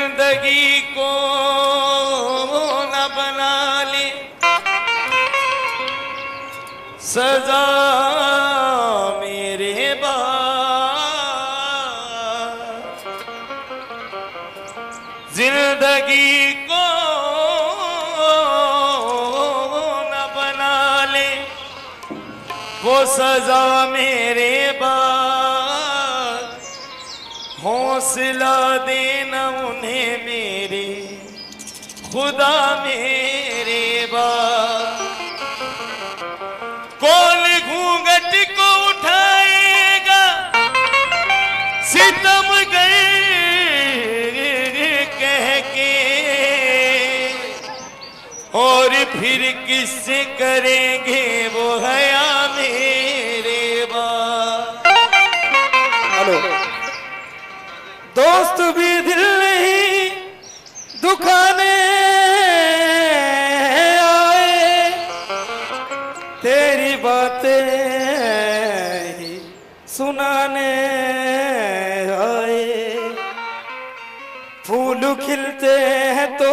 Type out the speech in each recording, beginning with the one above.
जिंदगी को न बना ले सजा मेरे बाद, जिंदगी को न बना ले वो सजा मेरे बाद, हौसला देना उन्हें मेरे खुदा मेरे बाद। कौन घूंघट को उठाएगा सितम गए कह के, और फिर किससे करेंगे वो हया मेरे बाद। हेलो दोस्त भी दिल नहीं दुखाने आए, तेरी बातें ही सुनाने आए। फूल खिलते हैं तो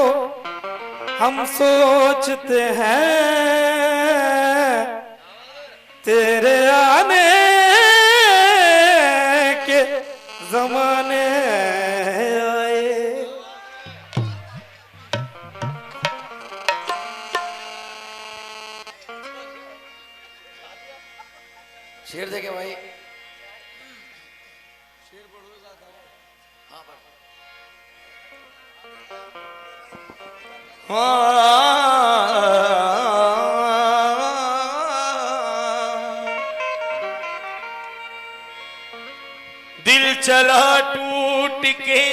हम सोचते हैं तेरे आने के जमाने आए। शेर देखे भाई। दिल चला टूट के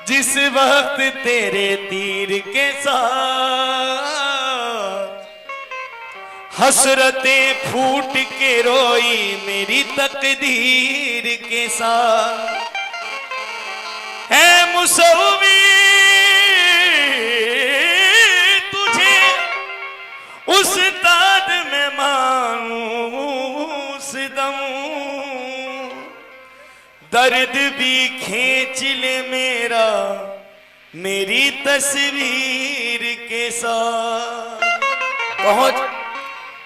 जिस वक्त तेरे तीर के साथ, हसरतें फूट के रोई मेरी तकदीर के साथ। है मुसव्विर तुझे उस्ताद में मानूं सिदम, दर्द भी खींच ले मेरा मेरी तस्वीर के साथ।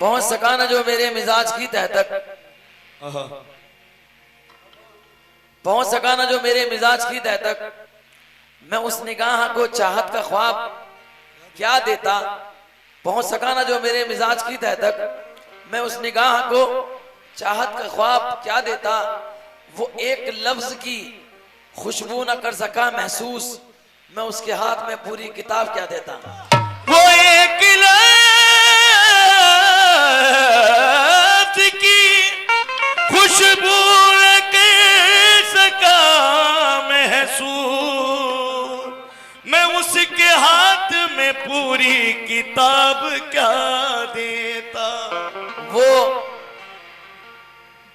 पहुंच सका ना जो मेरे मिजाज की तह तक, पहुंच सका ना जो मेरे मिजाज की तह तक, मैं उस निगाह को चाहत का ख्वाब क्या देता। पहुंच सका ना जो मेरे मिजाज की तह तक, मैं उस निगाह को चाहत का ख्वाब क्या देता। वो एक लफ्ज की खुशबू न कर सका महसूस, मैं उसके हाथ में पूरी किताब क्या देता। वो एक लफ्ज की खुशबू न कर सका महसूस, मैं उसके हाथ में पूरी किताब क्या देता।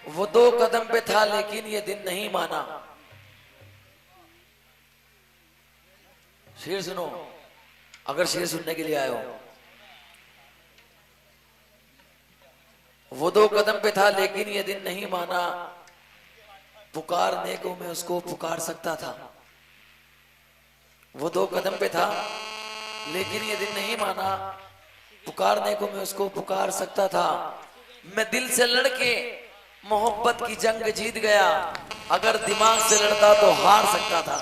वो 2 कदम पे था लेकिन ये दिन नहीं माना। शेर सुनो, अगर शेर सुनने के लिए आए हो। वो 2 कदम पे था लेकिन ये दिन नहीं माना, पुकारने को मैं उसको पुकार सकता था। वो 2 कदम पे था लेकिन ये दिन नहीं माना, पुकारने को मैं उसको पुकार सकता था। मैं दिल से लड़के मोहब्बत की जंग जीत गया, अगर दिमाग से लड़ता तो हार सकता था।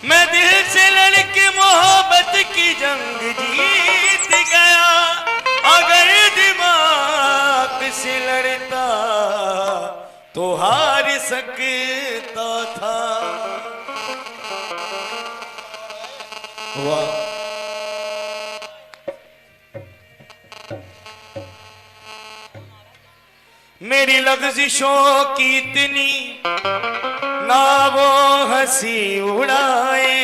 मैं दिल से लड़के मोहब्बत की जंग जीत गया, अगर दिमाग से लड़ता तो हार सकता था। वाह मेरी लफ्ज़िशों की इतनी ना वो हंसी उड़ाए।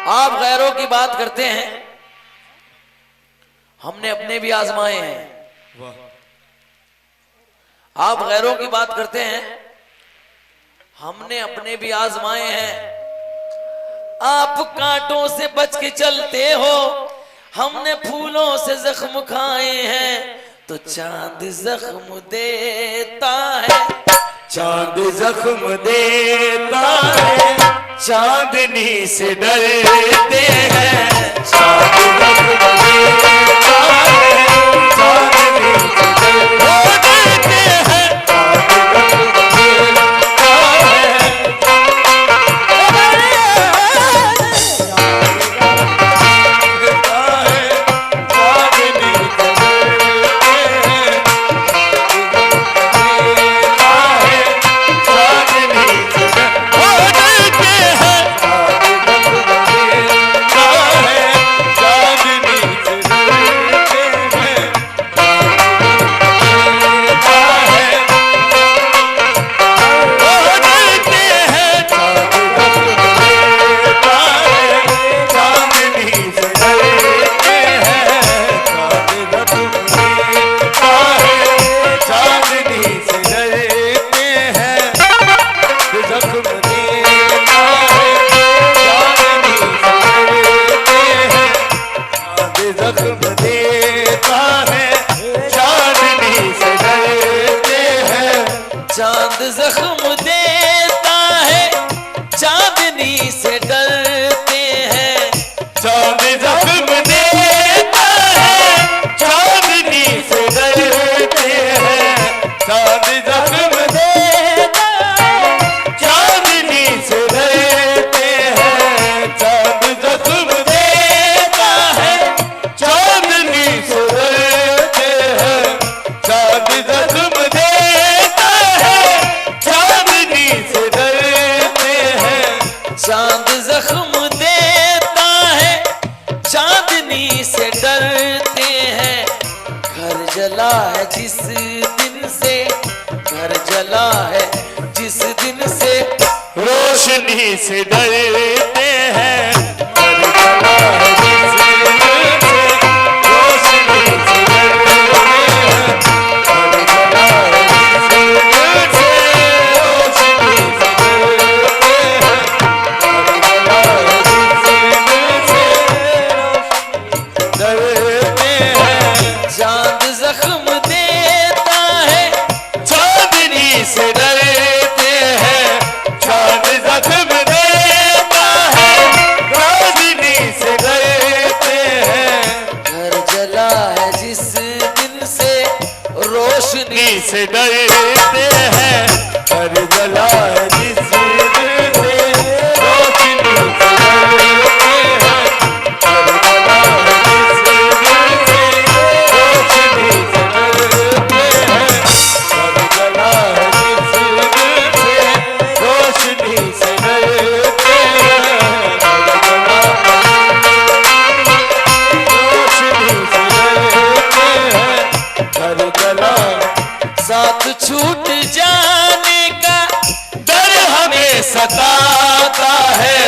आप गैरों की बात करते हैं, हमने अपने भी आजमाए हैं। आप गैरों की बात करते हैं, हमने अपने भी आजमाए हैं। आप कांटों से बच के चलते हो, हमने फूलों से जख्म खाए हैं। तो चांद जख्म देता है, चांद जख्म देता है, चांदनी से डरते हैं। चांद जख्म देता है, चांदनी से डरते हैं। चांद जख्म देता है, चांदनी से डरते हैं। चांद जख्म देता है, चांदनी से डरते हैं। चांद जख्म देता है, चांदनी से डरते हैं। चांद जख्म देता है, चांदनी से डरते हैं। चांद जख्म देता है, चांदनी से डरते हैं। चांद जख्म देता है, चांदनी से डरते हैं। घर जला है जिस दिन से, घर जला है जिस दिन से, रोशनी से डरते हैं। घर जला है जिस दिन से, रोशनी से डरते हैं। घर जला है जिस दिन से, रोशनी से डरते हैं। घर जला है जिस दिन से, डरते हैं। चांद जख्म देता है, चांदनी से डरते हैं। चांद जख्म देता है, चांदनी से डरते हैं। घर जला है जिस दिन से, रोशनी रोशनी से डरते हैं। घर जला है जिस दिन से, रोशनी से डरते हैं। घर जला है जिस दिन से, रोशनी से डरते हैं। घर जला है जिस दिन से, रोशनी से डरते हैं। घर जला रोशनी से डरते हैं। घर जला साथ छूट जाने का डर हमें सताता है।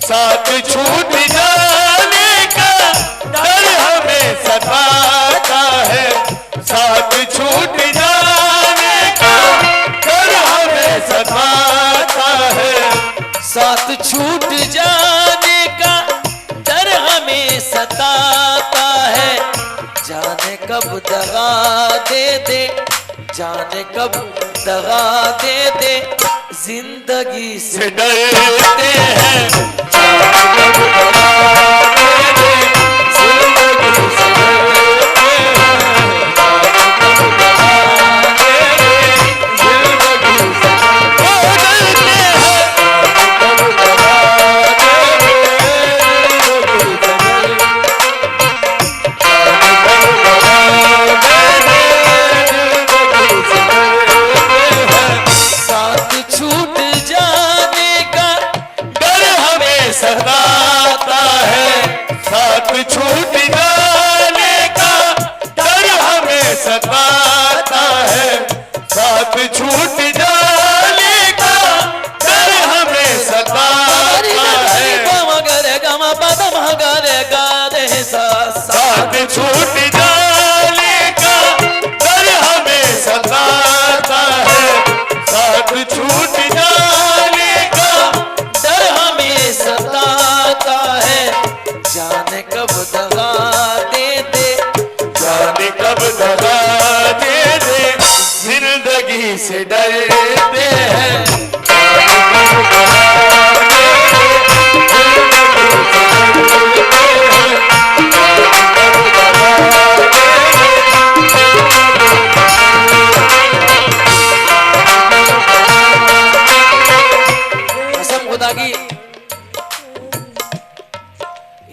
साथ छूट जाने का डर हमें सताता है। साथ छूट जाने का डर हमें सताता है। साथ छूट जाने का डर हमें सताता है। जाने कब दगा दे दे, जाने कब दगा दे दे, जिंदगी से से डरते हैं। जाने कब दगा दे दे, जिंदगी से डरते हैं। जाने कब दगा दे दे, जिंदगी से डरते हैं। जाने कब दगा दे दे, जिंदगी से डरते हैं। जाने कब दगा दे दे, जिंदगी से डरते हैं। साथ छूट जाने का डर हमें सताता है। साथ छूट जाने का डर हमें सताता है। साथ छूट जाने का डर हमें सताता है। साथ छूट जाने का डर हमें सताता है। साथ छूट जाने का डर हमें सताता है। जाने कब दगा दे दे, जाने कब दगा दे दे, जिंदगी से डरते खुदा की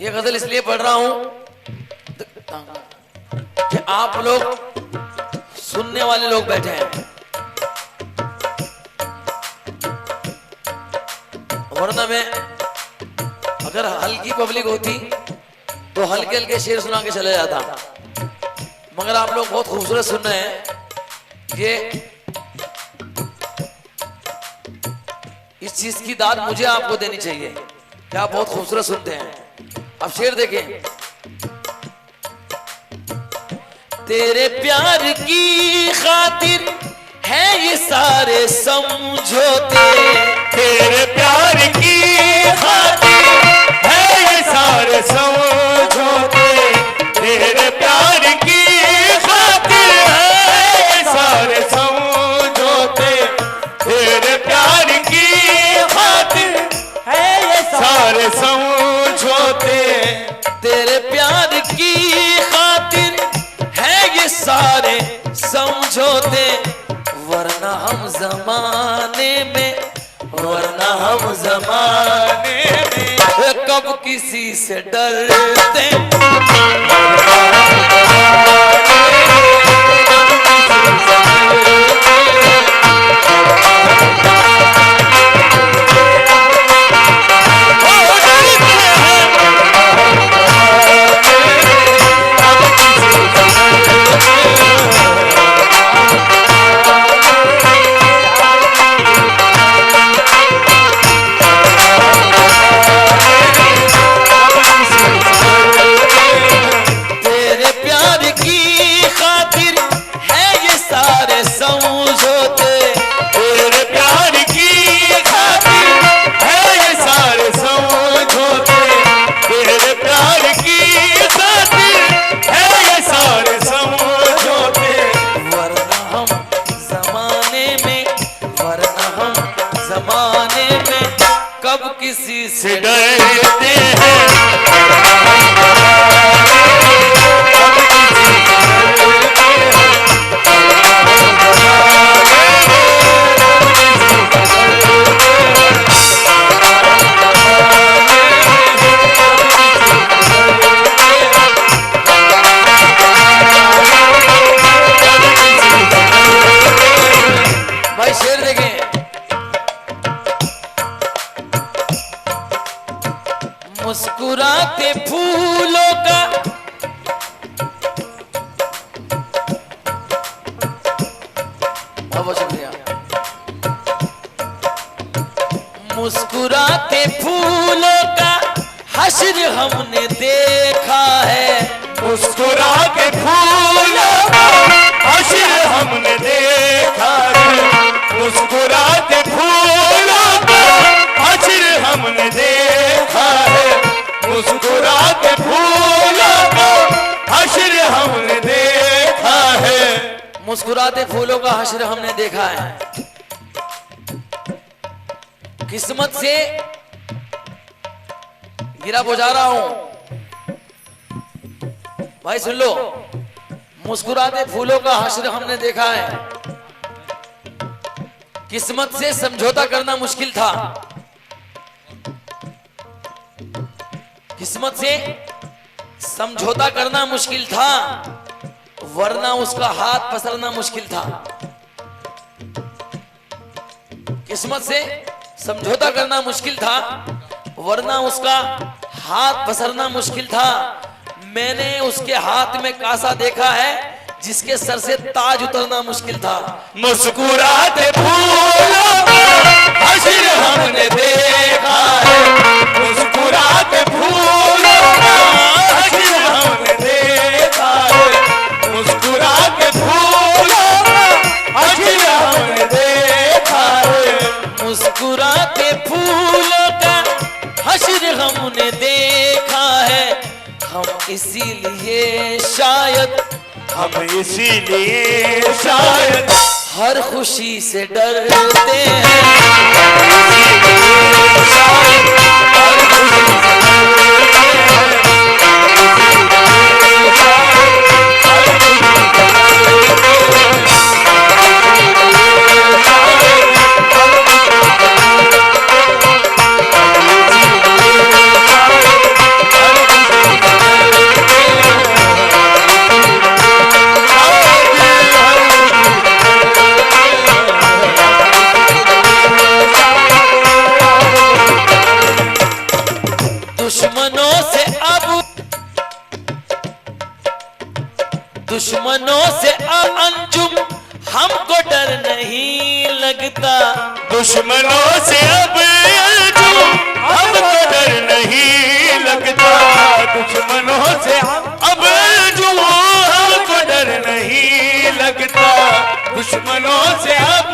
ये गजल इसलिए पढ़ रहा हूं कि आप लोग सुनने वाले लोग बैठे हैं, वरना मैं अगर हल्की पब्लिक होती तो हल्के हल्के शेर सुना के चले जाता, मगर आप लोग बहुत खूबसूरत सुन रहे हैं। ये इस चीज की दाद मुझे आपको देनी चाहिए कि आप बहुत खूबसूरत सुनते हैं। अब शेर देखें। तेरे प्यार की खातिर है ये सारे समझौते, तेरे प्यार की खातिर है ये सारे समझौते, तेरे प्यार की खातिर है ये सारे समझौते, तेरे प्यार की खातिर है ये सारे समझौते, तेरे प्यार की खातिर है ये सारे समझौते, वरना हम जमाने में कब किसी से डरते। किसी से डरते हैं, भाई शेर देखें। मुस्कुराते फूलों का बहुत शुक्रिया। मुस्कुराते फूलों का हश्र हमने देखा है, मुस्कुरा के फूलों का हश्र हमने देखा है, मुस्कुरा के फूलों का हश्र हमने देखा है, मुस्कुरा के फूलों का हश्र हमने देखा है, मुस्कुराते फूलों का हश्र हमने देखा है। किस्मत से गिरा बुझा रहा हूं भाई, सुन लो। मुस्कुराते फूलों का हश्र हमने देखा है, किस्मत से समझौता करना मुश्किल था, किस्मत से समझौता करना मुश्किल था, वरना उसका हाथ पसरना मुश्किल था। किस्मत से समझौता करना मुश्किल था, वरना उसका हाथ पसरना मुश्किल था। मैंने उसके हाथ में कासा देखा है जिसके सर से ताज उतरना मुश्किल था। मुस्कुराते फूलों का हश्र हमने देखा है, मुस्कुराते फूलों का हश्र हमने देखा है, मुस्कुराते फूलों का हश्र हमने देखा है, मुस्कुराते फूलों का हश्र हमने देखा है, हम इसीलिए शायद हर खुशी से डरते हैं, दुश्मनों से अंजुम हमको डर नहीं लगता, दुश्मनों से अब हमको डर नहीं लगता, दुश्मनों से अब हमको डर नहीं लगता, दुश्मनों से अब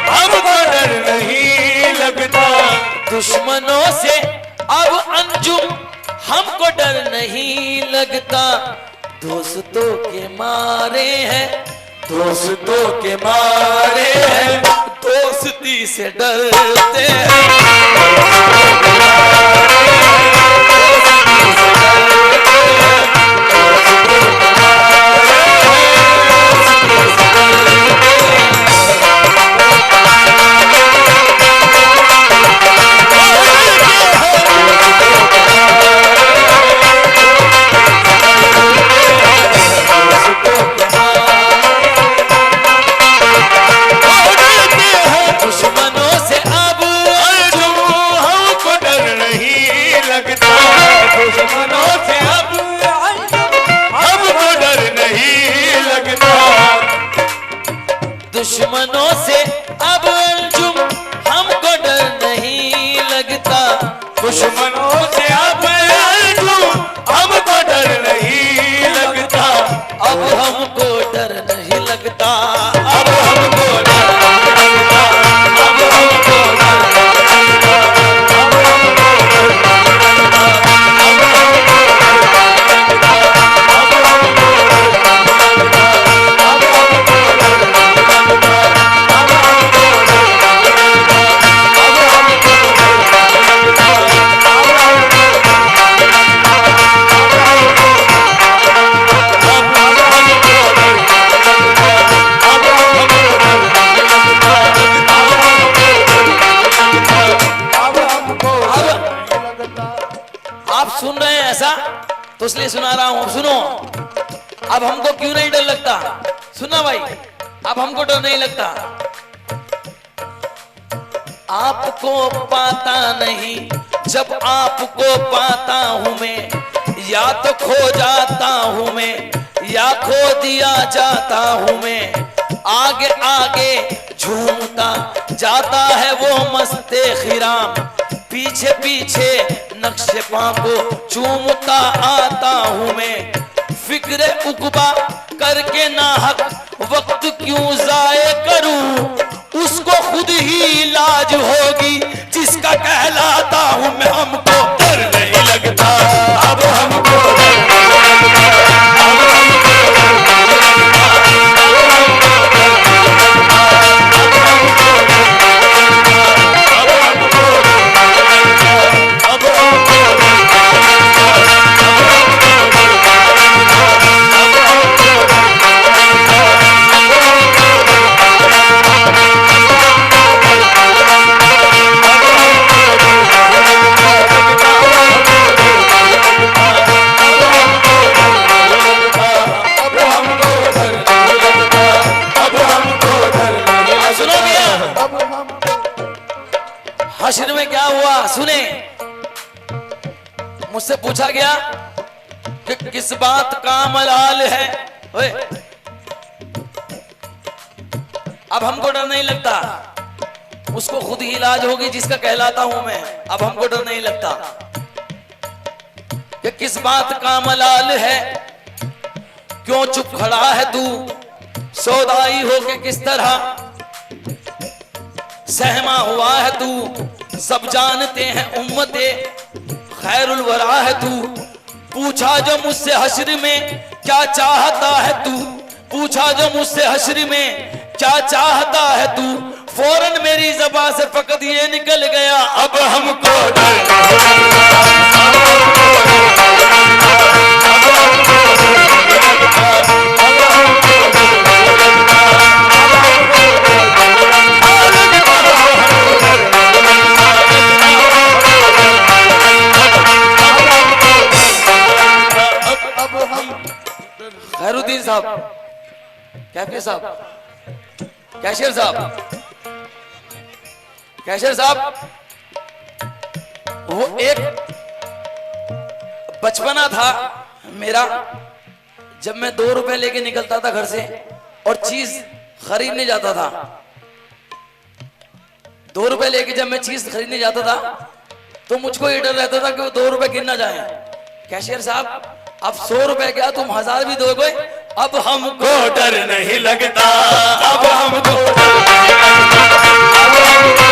हमको डर नहीं लगता, दुश्मनों से अब अंजुम हमको डर नहीं लगता, दोस्तों के मारे हैं, दोस्तों के मारे हैं, दोस्ती से डरते हैं, दुश्मनों से अब हमको डर नहीं लगता, दुश्मनों से अब हमको डर नहीं लगता, दुश्मनों से अब अंजुम हमको डर नहीं लगता, दुश्मनों से अब हमको डर नहीं लगता, अब हमको डर नहीं लगता, अब हमको डर नहीं लगता, अब हमको डर नहीं लगता, अब हमको डर नहीं लगता, अब हमको डर नहीं लगता, अब हमको डर नहीं लगता, अब हमको डर नहीं लगता, अब हमको डर नहीं लगता, अब हमको डर नहीं लगता, अब आप सुन रहे हैं ऐसा तो इसलिए सुना रहा हूं, सुनो। अब हमको क्यों नहीं डर लगता, सुना भाई, अब हमको डर नहीं लगता, आपको पाता नहीं जब आपको पाता हूं मैं, या तो खो जाता हूं मैं या खो दिया जाता हूं मैं, आगे आगे झूमता जाता है वो मस्ते खिराम, पीछे पीछे नक्शे पां को चूमता आता हूं मैं, फिक्र उकबा करके नाहक वक्त क्यों जाए करूं, उसको खुद ही लाज होगी जिसका कहलाता हूं मैं, हमको डर नहीं लगता, अब हमको डर नहीं लगता, अब हमको डर नहीं लगता, अब हमको डर नहीं लगता, अब हमको डर नहीं लगता, अब हमको डर नहीं लगता, अब हमको डर नहीं लगता, अब हमको डर नहीं लगता, अब हमको डर नहीं लगता, अब हमको हश्र में क्या हुआ सुने, मुझसे पूछा गया कि किस बात का मलाल है, ओए अब हमको डर नहीं लगता, उसको खुद ही इलाज होगी जिसका कहलाता हूं मैं, अब हमको डर नहीं लगता, कि किस बात का मलाल है, क्यों चुप खड़ा है तू, सौदाई हो के किस तरह सहमा हुआ है तू, सब जानते हैं उम्मते खैरुल वरा है तू, पूछा जो मुझसे हश्र में क्या चाहता है तू, पूछा जो मुझसे हश्र में क्या चाहता है तू, फौरन मेरी ज़बान से फकत ये निकल गया, अब हमको डर नहीं लगता, अब हमको डर नहीं लगता, अब हमको डर नहीं लगता, अब हमको डर नहीं लगता, अब हमको डर नहीं लगता, अब हम खैरुद्दीन साहब, कैफे साहब, कैशियर साहब, कैशियर साहब, वो एक बचपना था मेरा जब मैं 2 रुपए लेके निकलता था घर से और चीज खरीदने जाता था, 2 रुपए लेके जब मैं चीज खरीदने जाता था तो मुझको ये डर रहता था कि वो 2 रुपए गिर ना जाए। कैशियर साहब, अब 100 रुपए क्या तुम 1000 भी दोगे, अब हमको डर नहीं लगता, अब हमको डर नहीं लगता, अब हमको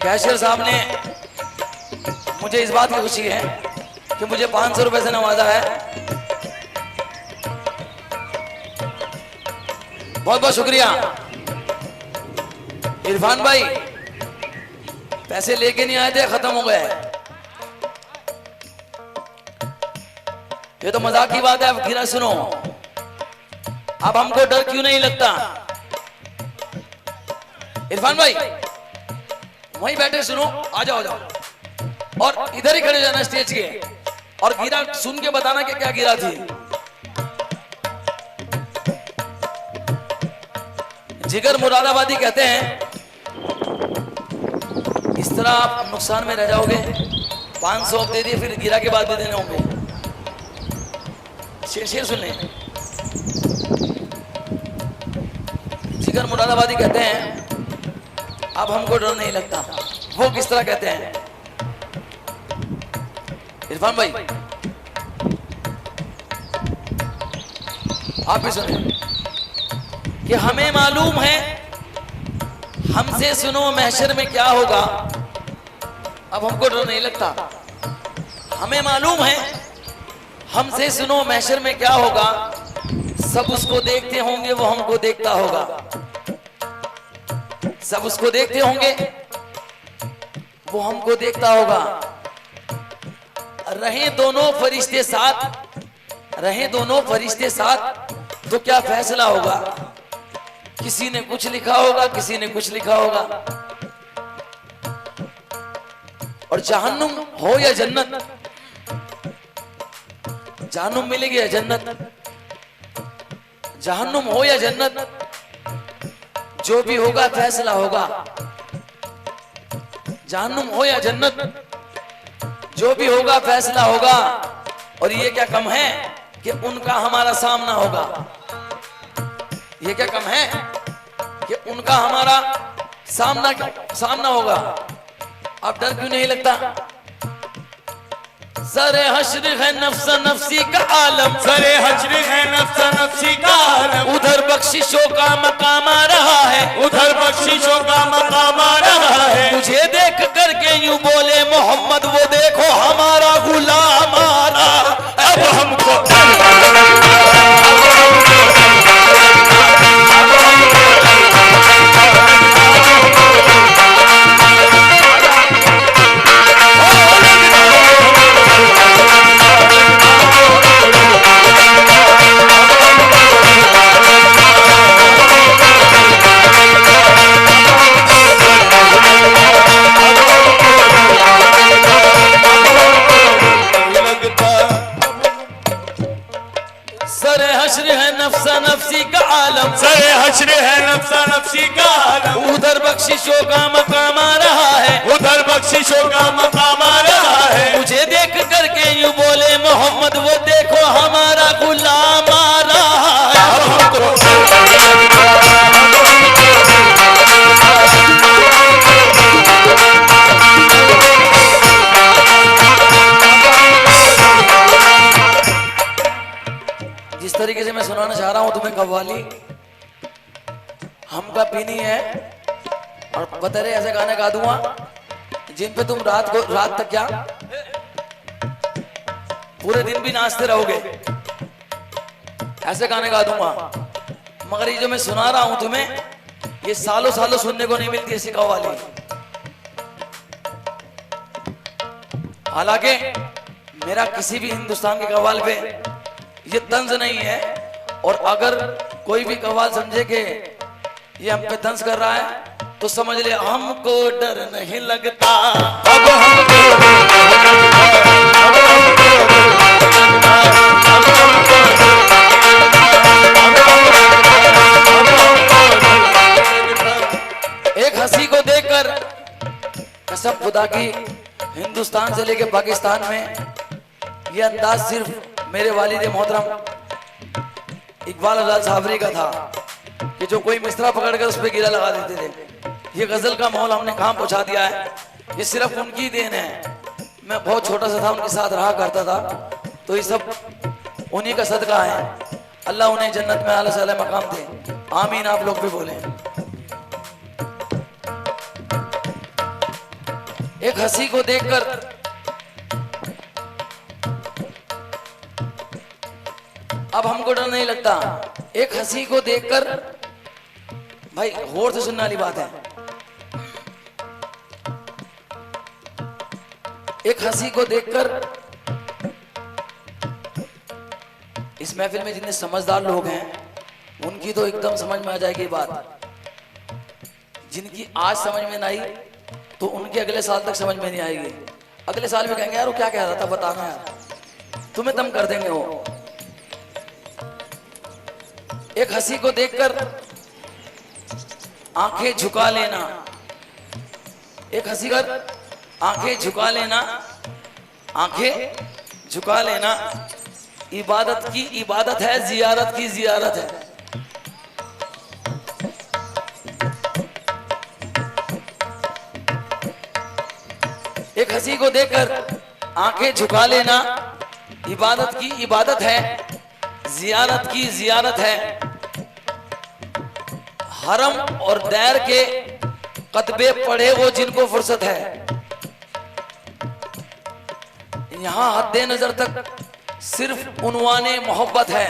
कैशियर साहब ने मुझे इस बात की खुशी है कि मुझे 500 रुपए से नवाजा है। बहुत बहुत शुक्रिया। इरफान भाई, पैसे लेके नहीं आए थे, खत्म हो गए। ये तो मजाक की बात है। अब गिरा सुनो, अब हमको डर क्यों नहीं लगता? इरफान भाई वहीं बैठे सुनो, आ जाओ, आ जाओ और इधर ही खड़े जाना स्टेज के, और गिरा सुन के बताना कि क्या गिरा थी। जिगर मुरादाबादी कहते हैं इस तरह आप नुकसान में रह जाओगे। 500 आप दे दिए, फिर गिरा के बाद भी देने होंगे। शेर सुन लें। जिगर मुरादाबादी कहते हैं अब हमको डर नहीं लगता। वो किस तरह कहते हैं इरफान भाई, आप भी सुने कि हमें मालूम है, हमसे सुनो महशर में क्या होगा, अब हमको डर नहीं लगता। हमें मालूम है, हमसे सुनो महशर में क्या होगा, सब उसको देखते होंगे वो हमको देखता होगा। सब उसको देखते होंगे वो हमको देखता होगा। रहे दोनों फरिश्ते साथ, रहे दोनों फरिश्ते साथ, तो क्या फैसला होगा? किसी ने कुछ लिखा होगा, किसी ने कुछ लिखा होगा। और जहन्नुम हो या जन्नत, जहन्नुम मिलेगी या जन्नत, जहन्नुम हो या जन्नत, जो भी होगा फैसला होगा। जहन्नुम हो या जन्नत, जो भी होगा फैसला होगा। और ये क्या कम है कि उनका हमारा सामना होगा। ये क्या कम है कि उनका हमारा सामना होगा। अब डर क्यों नहीं लगता? सरे हश्र है नफ्सा नफ्सी का आलम, सरे हश्र है नफ्सा नफ्सी का आलम, उधर बख्शिशों का मकाम आ रहा है, उधर बख्शिशों का मकाम आ रहा है। मुझे देख करके यूं बोले मोहम्मद, वो देखो हमारा गुलाम आ रहा। अब हमको सरे हश्र है नफ्सा नफ्सी का आलम, सरे हश्र है नफ्सा नफ्सी का आलम, उधर बख्शिशों का मकाम आ रहा है, उधर बख्शिशों का मकाम आ रहा है। मुझे देख करके यूं बोले मोहम्मद, वो देखो हमारा गुलाम आ रहा है। अब हमको जिस तरीके से मैं सुनाना चाह रहा हूं तुम्हें कव्वाली, हम का पीनी है और बतरे ऐसे गाने गा दूंगा जिन पे तुम रात तक क्या पूरे दिन भी नाचते रहोगे। ऐसे गाने गा दूंगा, मगर ये जो मैं सुना रहा हूं तुम्हें, ये सालों सालों सुनने को नहीं मिलती ऐसी कव्वाली। हालांकि मेरा किसी भी हिंदुस्तान के कव्वाल पे ये तंज नहीं है, और अगर कोई भी कव्वाल समझे कि ये हम पे तंज कर रहा है तो समझ ले हमको डर नहीं लगता। अब हमको एक हंसी को देखकर कसम खुदा की, हिंदुस्तान से लेकर पाकिस्तान में यह अंदाज सिर्फ मेरे वालिद मोहतरम इकबाल अफजाल साबरी का था कि जो कोई मिसरा पकड़कर उस पर गिरा लगा देते थे। ये गजल का माहौल हमने कहां पहुंचा दिया है, ये सिर्फ उनकी देन है। मैं बहुत छोटा सा था, उनके साथ रहा करता था, तो ये सब उन्हीं का सदका है। अल्लाह उन्हें जन्नत में आला साला मकाम दे, आमीन। आप लोग भी बोले। एक हंसी को देखकर अब हमको डर नहीं लगता। एक हंसी को देखकर, भाई गौर से सुनने वाली बात है, एक हंसी को देखकर इस महफिल में जितने समझदार लोग हैं उनकी तो एकदम समझ में आ जाएगी बात। जिनकी आज समझ में नहीं आई तो उनके अगले साल तक समझ में नहीं आएगी। अगले साल भी कहेंगे यार वो क्या कह रहा था, बताना यार, तुम्हें दम कर देंगे वो। एक हंसी को देखकर आंखें झुका लेना, एक हंसी कर आंखें झुका लेना, आंखें झुका लेना। इबादत की इबादत है, जियारत की जियारत है। एक हंसी को देखकर आंखें झुका लेना, इबादत की इबादत है, जियारत की जियारत है। हरम और दैर के कतबे पढ़े वो जिनको फुर्सत है, यहां हद्दे नजर तक सिर्फ उन्वाने मोहब्बत है।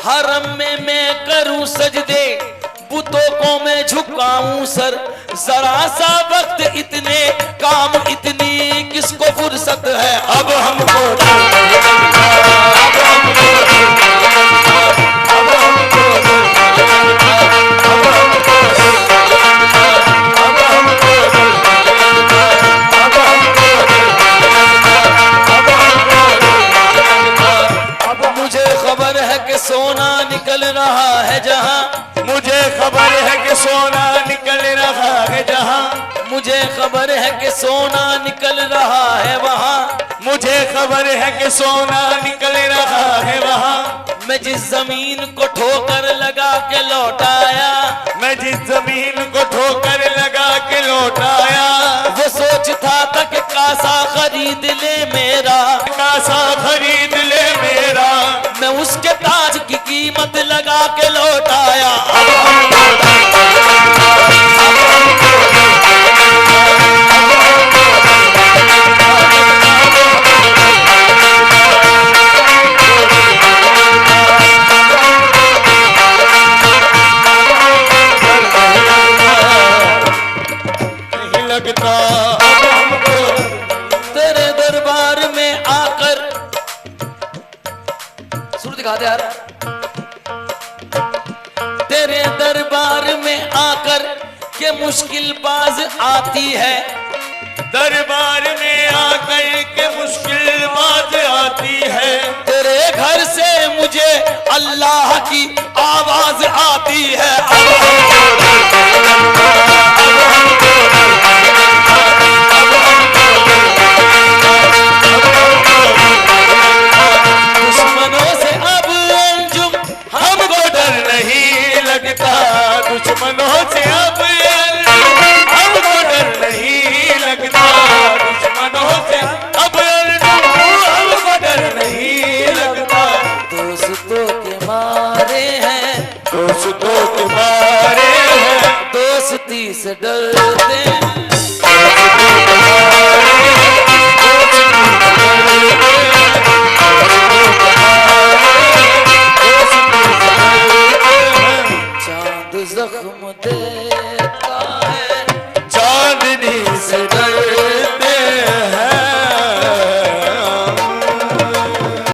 हरम में मैं करूं सजदे, बुतों को मैं झुकाऊं सर, जरा सा वक्त इतने काम इतनी किसको फुर्सत है। अब हमको डर नहीं लगता, अब हमको डर नहीं लगता, अब हमको डर नहीं लगता, अब हमको डर नहीं लगता, अब हमको डर नहीं लगता, अब हमको डर नहीं लगता, अब हमको डर नहीं लगता। अब मुझे खबर है कि सोना निकल रहा है जहां, मुझे खबर है कि सोना निकल रहा है जहां, मुझे खबर है कि सोना निकल रहा है वहां, मुझे खबर है कि सोना निकल रहा है वहां। मैं जिस जमीन को ठोकर लगा के लौटाया, मैं जिस जमीन को ठोकर लगा के लौटाया, वो सोचता था कि कासा खरीद ले मेरा, कासा खरीद ले मेरा, मैं उसके ताज की कीमत लगा के लौटाया। नहीं लगता अब हमको तेरे दरबार में आकर, सुर दिखा दे यार। तेरे दरबार में आकर के मुश्किल बाज आती है, दरबार में आकर के मुश्किल बात आती है। तेरे घर से मुझे अल्लाह की आवाज आती है। दुश्मनों से अब अंजुम हमको डर नहीं लगता, दुश्मनों से अब हमको डर नहीं लगता, दुश्मनों से अब हमको डर नहीं लगता। दोस्तों के मारे हैं, दोस्तों के मारे हैं, दोस्ती से डरते हैं।